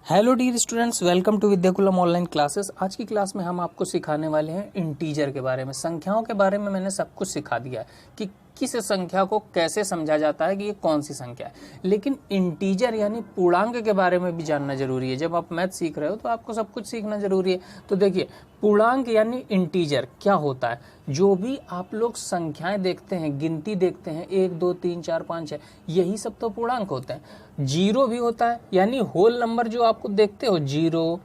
Hello dear students, welcome to Vidyakulam online classes. आज की class में हम आपको सिखाने वाले हैं इंटीजर के बारे में। संख्याओं के बारे में मैंने सब कुछ सिखा दिया है कि किस संख्या को कैसे समझा जाता है कि ये कौन सी संख्या है, लेकिन इंटीजर यानी पूर्णांक के बारे में भी जानना जरूरी है। जब आप मैथ सीख रहे हो तो आपको सब कुछ सीखना जरूरी है। तो देखिए, पूर्णांक यानी इंटीजर क्या होता है। जो भी आप लोग संख्याएं देखते हैं, गिनती देखते हैं, 1 2 3 4 5 6, यही सब तो पूर्णांक होते हैं। जीरो भी होता है, यानी होल नंबर जो आपको देखते हो, 0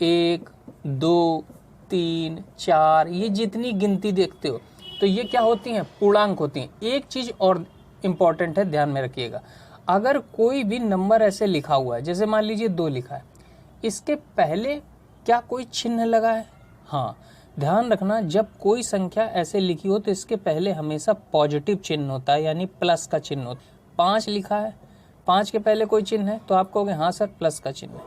1 2 3 4, ये जितनी गिनती देखते हो तो ये क्या होती हैं, पूर्णांक होती हैं। एक चीज और इंपॉर्टेंट है, ध्यान में रखिएगा। अगर कोई भी नंबर ऐसे लिखा हुआ है, जैसे मान लीजिए 2 लिखा है, इसके पहले क्या कोई चिन्ह लगा है? हाँ, ध्यान रखना, जब कोई संख्या ऐसे लिखी हो तो इसके पहले हमेशा पॉजिटिव चिन्ह होता है, यानी प्लस का चिन्ह होता है। 5 लिखा है, 5 के पहले कोई चिन्ह है तो आप कहोगे हाँ सर प्लस का चिन्ह है।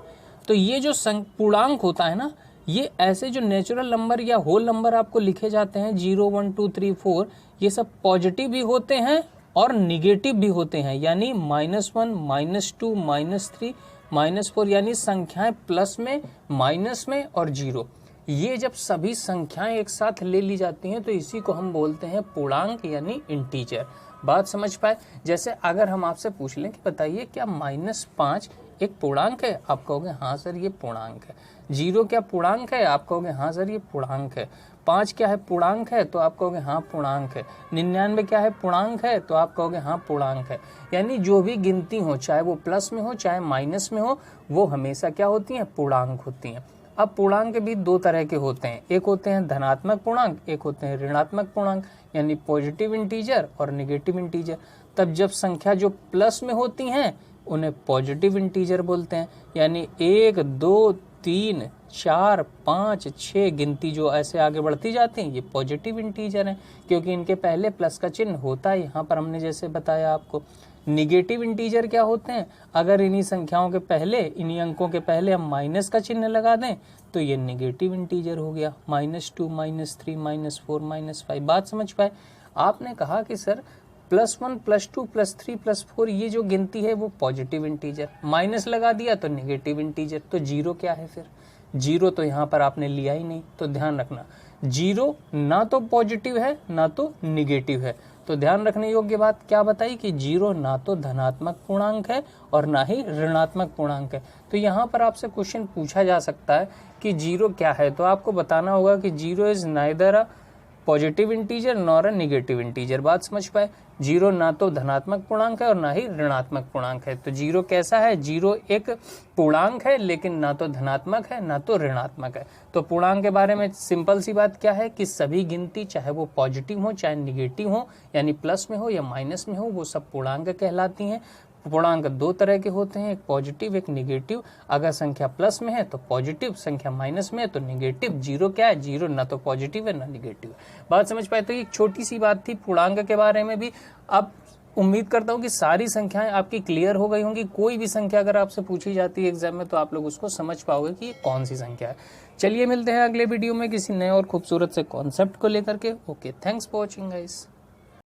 तो ये जो पूर्णांक होता है ना, ये ऐसे जो नेचुरल नंबर या होल नंबर आपको लिखे जाते हैं 0 1 2 3 4, ये सब पॉजिटिव भी होते हैं और निगेटिव भी होते हैं, यानी -1 -2 -3 -4, यानी संख्याएं प्लस में, माइनस में और 0। ये जब सभी संख्याएं एक साथ ले ली जाती हैं तो इसी को हम बोलते हैं पूर्णांक यानी इंटीजर। बात समझ पाए? जैसे अगर हम आपसे पूछ लें कि बताइए क्या -5 एक पूर्णांक है, आप कहोगे हाँ सर ये पूर्णांक है। 0 क्या पूर्णांक है, आप कहोगे हाँ सर ये पूर्णांक है। 5 क्या है, पूर्णांक है, तो आप कहोगे हाँ पूर्णांक है। 99 क्या है, पूर्णांक है, तो आप कहोगे हाँ पूर्णांक है। यानी जो भी गिनती हो, चाहे वो प्लस में हो चाहे माइनस में हो, वो हमेशा क्या होती है, पूर्णांक होती हैं। अब पूर्णांक भी 2 तरह के होते हैं, एक होते हैं धनात्मक पूर्णांक, एक होते हैं ऋणात्मक पूर्णांक, यानी पॉजिटिव इंटीजर और नेगेटिव इंटीजर। तब जब संख्या जो प्लस में होती हैं उन्हें पॉजिटिव इंटीजर बोलते हैं, यानी 1 2 3 4 5 6 गिनती जो ऐसे आगे बढ़ती जाती हैं, ये पॉजिटिव इंटीजर हैं, क्योंकि इनके पहले प्लस का चिन्ह होता है। यहाँ पर हमने जैसे बताया आपको। निगेटिव इंटीजर क्या होते हैं? अगर इन्हीं संख्याओं के पहले, इन्हीं अंकों के पहले हम माइनस का चिन्ह लगा दें तो ये निगेटिव इंटीजर हो गया, -2 -3 -4 -5। बात समझ पाए? आपने कहा कि सर +1 +2 +3 +4 ये जो गिनती है वो पॉजिटिव इंटीजर, माइनस लगा दिया तो नेगेटिव इंटीजर। तो 0 क्या है फिर? 0 तो यहाँ पर आपने लिया ही नहीं। तो ध्यान रखना, 0 ना तो पॉजिटिव है ना तो निगेटिव है। तो ध्यान रखने योग्य बात क्या बताई कि 0 ना तो धनात्मक पूर्णांक है और ना ही ऋणात्मक पूर्णांक है। तो यहाँ पर आपसे क्वेश्चन पूछा जा सकता है कि 0 क्या है, तो आपको बताना होगा कि 0 is neither a positive integer nor a negative integer. बात समझ पाए? 0 ना तो धनात्मक पूर्णांक है और ना ही ऋणात्मक पूर्णांक है। तो 0 कैसा है? 0 एक पूर्णांक है, लेकिन ना तो धनात्मक है ना तो ऋणात्मक है। तो पूर्णांक के बारे में सिंपल सी बात क्या है कि सभी गिनती, चाहे वो पॉजिटिव हो चाहे निगेटिव हो, यानी प्लस में हो या माइनस में हो, वो सब पूर्णांक कहलाती हैं। पूर्णांक 2 तरह के होते हैं, एक पॉजिटिव एक निगेटिव। अगर संख्या प्लस में है तो पॉजिटिव, संख्या माइनस में है तो निगेटिव। 0 क्या है? 0 ना तो पॉजिटिव है ना निगेटिव है। बात समझ पाए? तो ये छोटी सी बात थी पूर्णांक के बारे में भी। अब उम्मीद करता हूँ कि सारी संख्याएं आपकी क्लियर हो गई होंगी। कोई भी संख्या अगर आपसे पूछी जाती है एग्जाम में तो आप लोग उसको समझ पाओगे कि ये कौन सी संख्या है। चलिए मिलते हैं अगले वीडियो में किसी नए और खूबसूरत से कॉन्सेप्ट को लेकर के। Okay, thanks for watching guys.